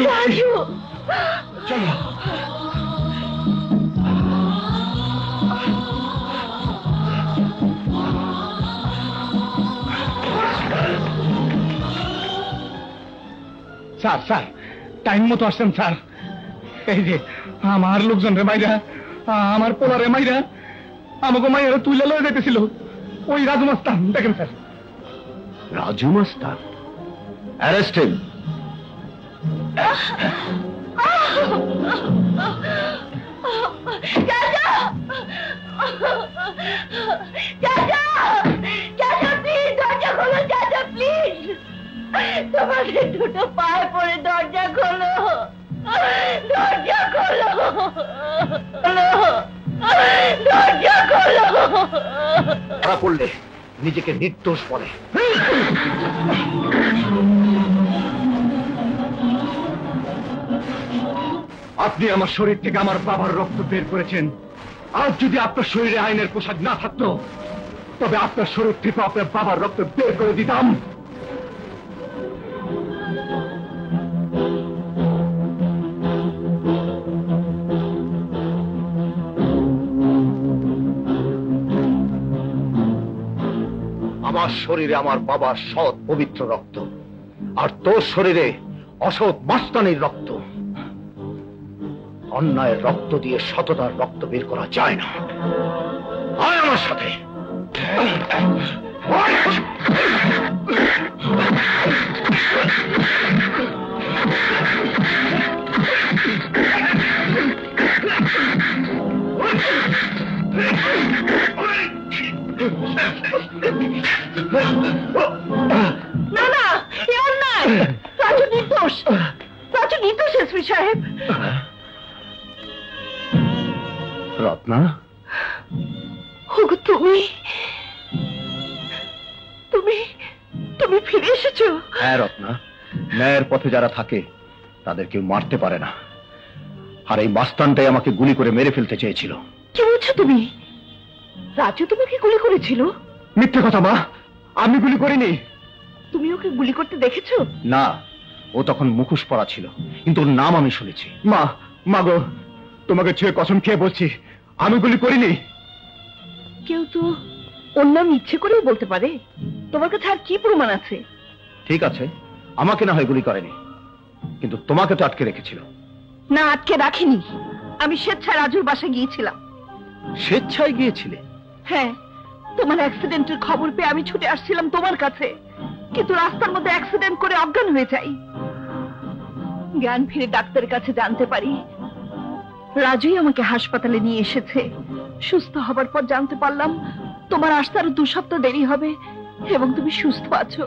রাজু চলো। Sir sir time মতো আসছেন স্যার। এই যে আমার লোকজন রে মাইরা, আমার পোলারে মাইরা, আমাকে মাইরা তুলে লয়ে যেতেছিল ওই রাজু মাস্তান। দেখেন স্যার। রাজু মাস্তান অ্যারেস্ট হিম। তোমাদের দুটো পায়ে পড়ে দরজা খোলো, দরজা খোলো, দরজা খোলো। ধরা পড়লে নিজেকে নির্দোষ বলে। আপনি আমার শরীর থেকে আমার বাবার রক্ত বের করেছেন। আজ যদি আপনার শরীরে আইনের পোশাক না থাকতো, তবে আপনার শরীর থেকে আপনার বাবার রক্ত বের করে দিতাম। আমার শরীরে আমার বাবার সৎ পবিত্র রক্ত, আর তোর শরীরে অসৎ মাস্তানির রক্ত। অন্যায়ের রক্ত দিয়ে সততার রক্ত বের করা যায় না। আয় আমার সাথে। না না, এ অন্যায়। রাজু নির্দোষ, রাজু নির্দোষ এসপি সাহেব। রত্না, তুমি তুমি তুমি ফিরে এসেছো? হ্যাঁ রত্না, ন্যায়ের পথে যারা থাকে তাদের কেউ মারতে পারে না। আর এই মাস্তানটাই আমাকে গুলি করে মেরে ফেলতে চেয়েছিল। কি বলছো তুমি? রাজু তোমাকে গুলি করেছিল? মিথ্যে কথা মা, আমি গুলি করিনি। তুমি ওকে গুলি করতে দেখেছো? না, ও তখন মুখোশ পরা ছিল, কিন্তু ওর নাম আমি শুনেছি। মা, মাগো, তোমাকে ছুঁয়ে কসম খেয়ে বলছি, আমি গুলি করিনি। কেউ তো ওর নাম ইচ্ছে করেই বলতে পারে। তোমার কাছে আর কি প্রমাণ আছে? ঠিক আছে, আমাকে না হয় গুলি করেনি, কিন্তু তোমাকে তো আটকে রেখেছিল। না, আটকে রাখিনি। আমি স্বেচ্ছায় রাজুর বাসায় গিয়েছিলাম। স্বেচ্ছায় গিয়েছিলে? হ্যাঁ, তোমার অ্যাক্সিডেন্টের খবর পেয়ে আমি ছুটে আসছিলাম তোমার কাছে, কিন্তু রাস্তার মধ্যে অ্যাক্সিডেন্ট করে অজ্ঞান হয়ে যাই। জ্ঞান ফিরে ডাক্তারের কাছে জানতে পারি রাজুই আমাকে হাসপাতালে নিয়ে এসেছে। সুস্থ হবার পর জানতে পারলাম তোমার আসতে আরো 2 সপ্তাহ দেরি হবে এবং তুমি সুস্থ আছো।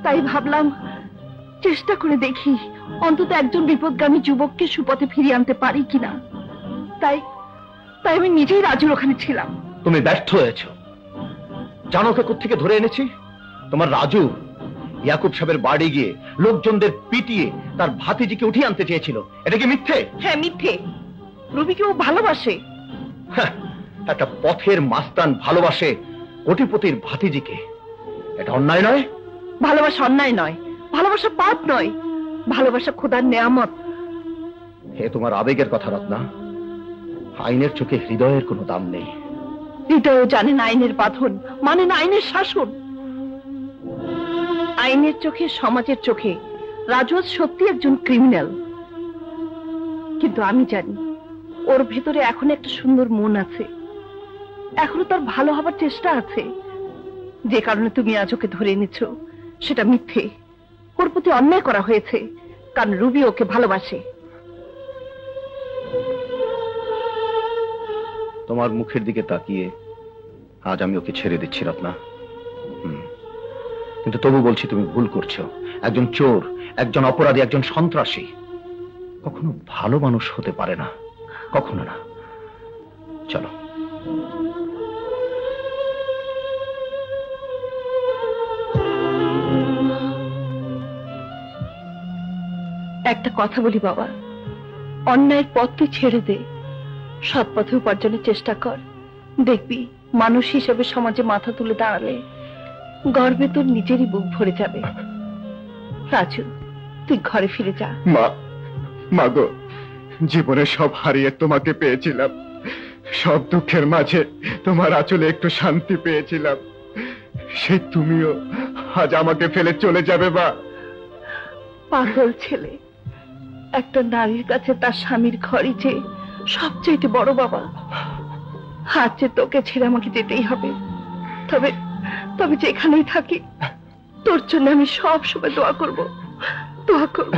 তাই ভাবলাম চেষ্টা করে দেখি অন্তত একজন বিপদগামী যুবককে সুপথে ফিরিয়ে আনতে পারি কিনা। তাই আমি নিজেই রাজুর ওখানে ছিলাম। তুমি ব্যর্থ হয়েছো। জানো ওকে কোত্থেকে ধরে এনেছি? তোমার রাজু ইয়াকুব সাহেবের বাড়ি গিয়ে লোকজনদের পিটিয়ে তার ভাতিজিকে উঠিয়ে আনতে চেয়েছিল। এটা কি মিথ্যে? হ্যাঁ, মিথ্যে। রবিকে ও ভালোবাসে। একটা পথের মাস্তান ভালোবাসে কোটিপতির ভাতিজিকে, এটা অন্যায় নয়? ভালোবাসা অন্যায় নয়, ভালোবাসা পাপ নয়, ভালোবাসা খোদার নেয়ামত। হে তোমার আবেগের কথা রত্না, আইনের চোখে হৃদয়ের কোনো দাম নেই। হৃদয়ও জানে না আইনের বাঁধন, মানে না আইনের শাসন। আইনের চোখে, সমাজের চোখে রাজু সত্যি একজন ক্রিমিনাল, কিন্তু আমি জানি ওর ভেতরে এখন একটা সুন্দর মন আছে, এখনো তার ভালো হবার চেষ্টা আছে। যে কারণে তুমি আজ ওকে ধরে এনেছো সেটা মিথ্যে। ওর প্রতি অন্যায় করা হয়েছে, কারণ রুবি ওকে ভালোবাসে। তোমার মুখের দিকে তাকিয়ে আজ আমি ওকে ছেড়ে দিচ্ছি রত্না, কিন্তু তবু বলছি তুমি ভুল করছো। একজন চোর, একজন অপরাধী, একজন সন্ত্রাসী কখনো ভালো মানুষ হতে পারে না, কখনো না। চলো। একটা কথা বলি বাবা, অন্যায়ের পথ তুই ছেড়ে দে, সৎ পথে উপার্জনের চেষ্টা কর। দেখবি মানুষ হিসেবে সমাজে মাথা তুলে দাঁড়ালে গর্বে তোর নিজেরই বুক ভরে যাবে। রাজু, তুই ঘরে ফিরে যা। মা, মাগো, জীবনে সব হারিয়ে তোমাকে পেয়েছিলাম, সব দুঃখের মাঝে তোমার আঁচলে একটু শান্তি পেয়েছিলাম, সেই তুমিও আজ আমাকে ফেলে চলে যাবে মা? পাগল ছেলে, একটা নারীর কাছে তার স্বামীর ঘরই যে সবচেয়ে বড় বাবা। আজ যে তোকে ছেড়ে আমাকে যেতেই হবে, তবে তবে যেখানেই থাকি তোর জন্য আমি সব সময় দোয়া করব, দোয়া করব।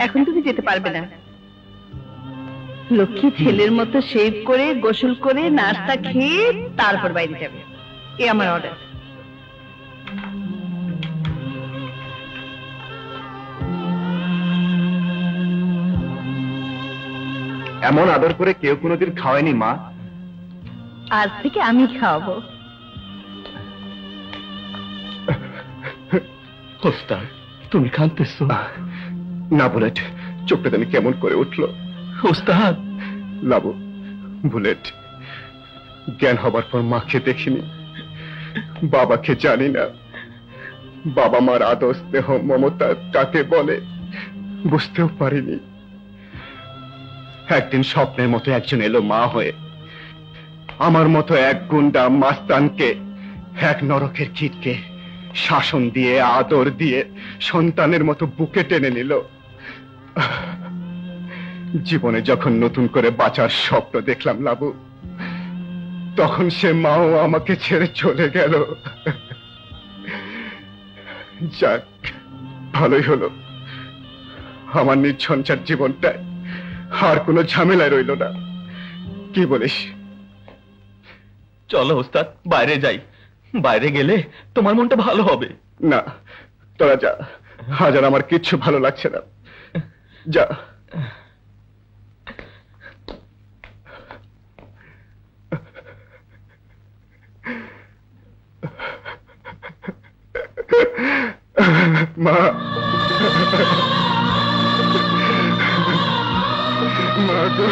এখন তুমি যেতে পারবে না। লক্ষ্মী ছেলের মতো শেভ করে, গোসল করে, নাস্তা খেয়ে তারপর বাইরে যাবে, এ আমার অর্ডার। এমন আদর করে কেউ কোনোদিন খাওয়ায়নি মা। আজ থেকে আমি খাওয়াবো। ওস্তাদ, তুমি কাঁদতেছো? না বুলেট, চোখটা জানি কেমন করে উঠলো। ওস্তাদ। লাবু, বুলেট, জ্ঞান হবার পর মাকে দেখিনি, বাবাকে জানি না, বাবা মার আদর স্নেহ মমতা কাকে বলে বুঝতেও পারিনি। একদিন স্বপ্নের মতো একজন এলো মা হয়ে, আমার মতো এক গুন্ডা মাস্তানকে, এক নরকের কীটকে শাসন দিয়ে, আদর দিয়ে সন্তানের মতো বুকে টেনে নিল। জীবনে যখন নতুন করে বাঁচার স্বপ্ন দেখলাম লাবু, তখন সে মাও আমাকে ছেড়ে চলে গেল। যাক, ভালোই হলো, আমার নিঃসঞ্চার জীবনটায় আর কোনো ঝামেলায় রইল না। কি বলিস? চলো ওস্তাদ, বাইরে যাই, বাইরে গেলে তোমার মনটা ভালো হবে। না, তোরা যা, আজ আর আমার কিচ্ছু ভালো লাগছে না, যা। মা, মা গো।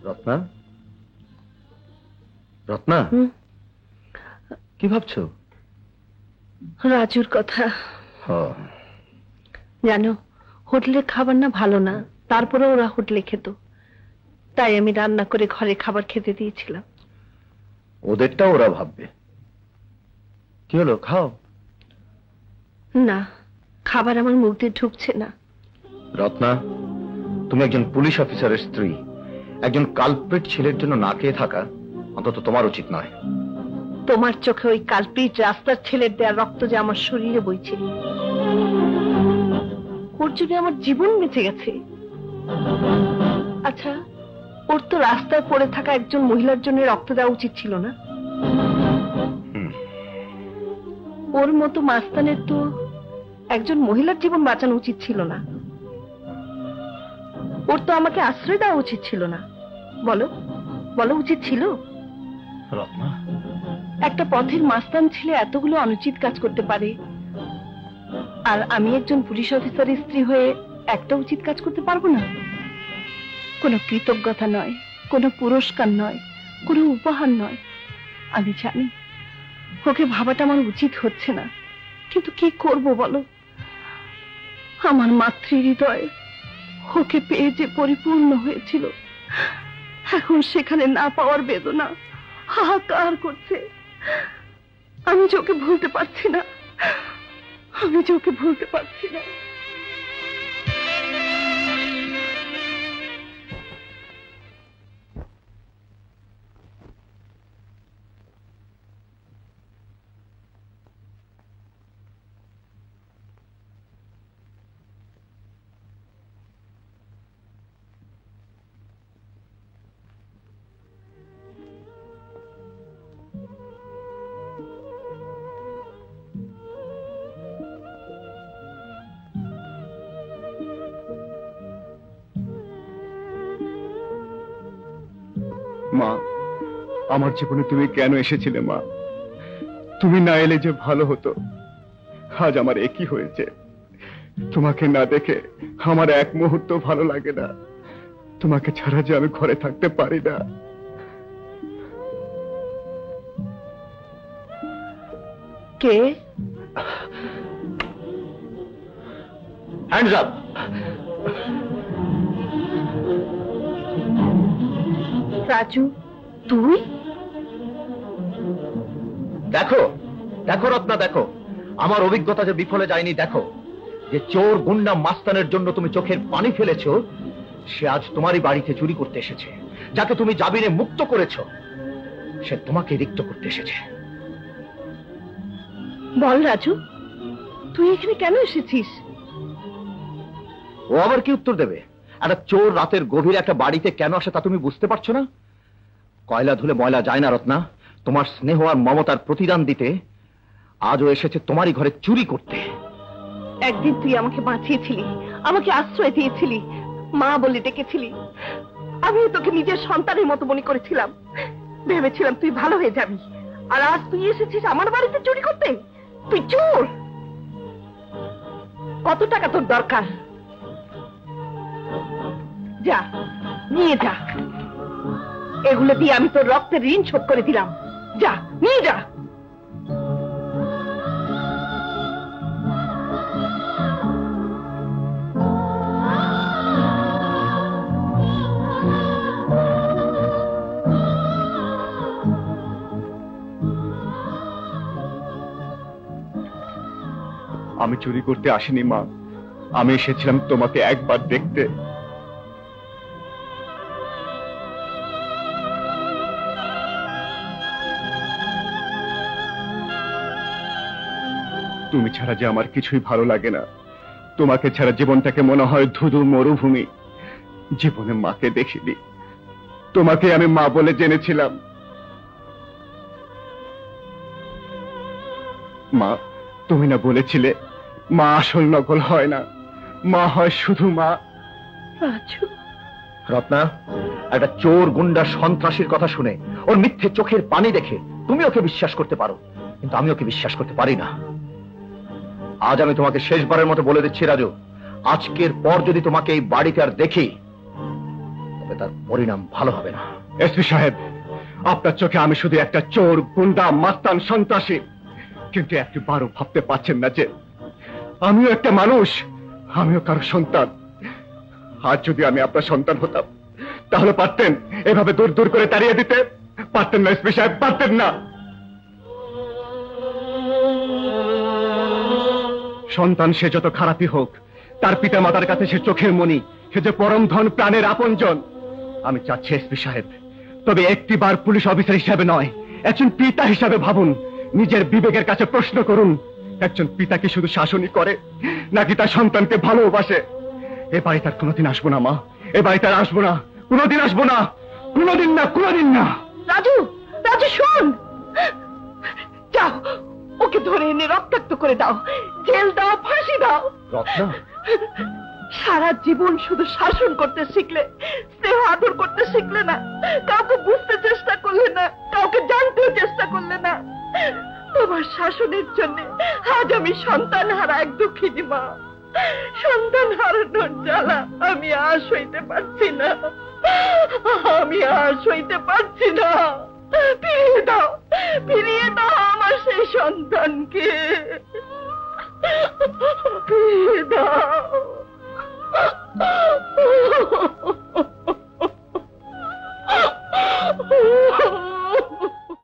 রত্না, রত্না, কি ভাবছো? রাজুর কথা। জানো, হোটেলের খাবার না ভালো না, তারপরে ওরা হোটেলে খেত, তাই আমি রান্না করে ঘরে খাবার খেতে দিয়েছিলাম। ওদেরটা ওরা ভাববে। কি হলো, খাও। না, খাবার আমার মুখ দিয়ে ঢুকছে না। রত্না, তুমি একজন পুলিশ অফিসারের স্ত্রী, একজন কালপ্রিট ছেলের জন্য না খেয়ে থাকা অন্তত তোমার উচিত নয়। তোমার চোখে ওই কালপ্রিট রাস্তার ছেলের দেয়া রক্ত যে আমার শরীরে বইছে, ওর জন্য আমার জীবন বেঁচে গেছে। আচ্ছা, ওর তো রাস্তায় পড়ে থাকা একজন মহিলার জন্য রক্ত দেওয়া উচিত ছিল না? ওর মতো মাস্তানের তো একজন মহিলার জীবন বাঁচানো উচিত ছিল না? ওর তো আমাকে আশ্রয় দেওয়া উচিত ছিল না? বলো, বলো, উচিত ছিল? রত্না, একটা পথের মাস্তান ছেলে এতগুলো অনুচিত কাজ করতে পারে, আর আমি একজন পুলিশ অফিসারের স্ত্রী হয়ে একটা উচিত কাজ করতে পারবো না? কোনো কৃতজ্ঞতা নয়, কোনো পুরস্কার নয়, কোনো উপহার নয়। আমি জানি ওকে ভাবাটা আমার উচিত হচ্ছে না, কিন্তু কি করব বলো? আমার মাতৃ হৃদয় ওকে পেয়ে যে পরিপূর্ণ হয়েছিল, এখন সেখানে না পাওয়ার বেদনা হাহাকার করছে। আমি যে ওকে ভুলতে পারছি না, আমি যে ওকে ভুলতে পারছি না। মা, আমার জীবনে তুমি কেন এসেছিলে মা? তুমি না এলে যে ভালো হতো। আজ আমার একই হয়েছে। তোমাকে না দেখে আমার এক মুহূর্ত ভালো লাগে না। তোমাকে ছাড়া যে আমি ঘরে থাকতে পারি না। কে? Hands up. রাজু, তুই? দেখো দেখো রত্না, দেখো আমার অভিজ্ঞতা যে বিফলে যায়নি। দেখো, যে চোর গুন্ডা মাস্তানের জন্য তুমি চোখের পানি ফেলেছো, সে আজ তোমারই বাড়িতে চুরি করতে এসেছে। যাকে তুমি জামিনে মুক্ত করেছো, সে তোমাকে রিক্ত করতে এসেছে। বল রাজু, তুই এখানে কেন এসেছিস? ও আবার কি উত্তর দেবে? একটা চোর রাতের গভীরে একটা বাড়িতে কেন আসে তা তুমি বুঝতে পারছো না? কয়লা ধুলে ময়লা যায় না রত্না। তোমার স্নেহ আর মমতার প্রতিদান দিতে আজও এসেছে তোমারই ঘরে চুরি করতে। একদিন তুই আমাকে বাঁচিয়েছিলি, আমাকে আশ্রয় দিয়েছিলি, মা বলে ডেকেছিলি। আমি তোকে নিজের সন্তানের মতো মনে করেছিলাম, ভেবেছিলাম তুই ভালো হয়ে যাবি। আর আজ তুই এসেছিস আমার বাড়িতে চুরি করতে? তুই চোর! কত টাকা তোর দরকার? যা নিয়ে যা, এগুলো দিয়ে আমি তোর রক্তের ঋণ শোধ করে দিলাম। যা নিয়ে যা। আমি চুরি করতে আসিনি মা, আমি এসেছিলাম তোমাকে একবার দেখতে। তুমি ছাড়া যে আমার কিছুই ভালো লাগে না। তোমাকে ছাড়া জীবনটাকে মনে হয় ধুধু মরুভূমি। জীবনে মাকে দেখিনি, তোমাকে আমি মা বলে জেনেছিলাম। মা, তুমি না বলেছিলে মা আসল নকল হয় না, মা হয় শুধু মা? রাজু, রত্না, একটা চোর গুন্ডা সন্ত্রাসীর কথা শুনে, ওর মিথ্যে চোখের পানি দেখে তুমি ওকে বিশ্বাস করতে পারো, কিন্তু আমি ওকে বিশ্বাস করতে পারি না। আজ আমি তোমাকে শেষবারের মতো বলে দিচ্ছি রাজু, আজকের পর যদি তোমাকে এই বাড়িতে আর দেখি, তবে তার পরিণাম ভালো হবে না। এসপি সাহেব, আপনার চোখে আমি শুধু একটা চোর গুন্ডা মাস্তান সন্ত্রাসী, কিন্তু একবারও ভাবতে পারছেন না যে আমিও একটা মানুষ, আমিও কারো সন্তান। আজ যদি আমি আপনার সন্তান হতাম, তাহলে পারতেন এভাবে দূর দূর করে তাড়িয়ে দিতে? পারতেন না এসপি সাহেব, পারতেন না। সন্তান সে যত খারাপই হোক, তার পিতা মাতার কাছে সে চোখের মণি, সে যে পরম ধন, প্রাণের আপনজন। আমি চাচ্ছি এসপি সাহেব, তবে একটিবার পুলিশ অফিসার হিসাবে নয়, একজন পিতা হিসাবে ভাবুন। নিজের বিবেকের কাছে প্রশ্ন করুন, একজন পিতা কি শুধু শাসনই করে, নাকি তার সন্তানকে ভালোবাসে? এ বাড়িতে আর কোনোদিন আসবো না মা, এ বাড়িতে আর আসবো না, কোনোদিন আসবো না, কোনোদিন না, কোনোদিন না। রাজু, রাজু শোন, যাও ওকে ধরে এনে রক্তাক্ত করে দাও, জেল দাও, ফাঁসি দাও। রত্না, সারা জীবন শুধু শাসন করতে শিখলে, স্নেহ আদর করতে শিখলে না, কাউকে বুঝতে চেষ্টা করলে না, কাউকে জানতেও চেষ্টা করলে না। তোমার শাসনের জন্য আজ আমি সন্তান হারা এক দুঃখিনী মা। সন্তান হারানোর জ্বালা আমি আর সইতে পারছি না, আমি আর সইতে পারছি না। ফিরিয়ে দাও, ফিরিয়ে দাও আমার সেই সন্তানকে, ফিরিয়ে দাও।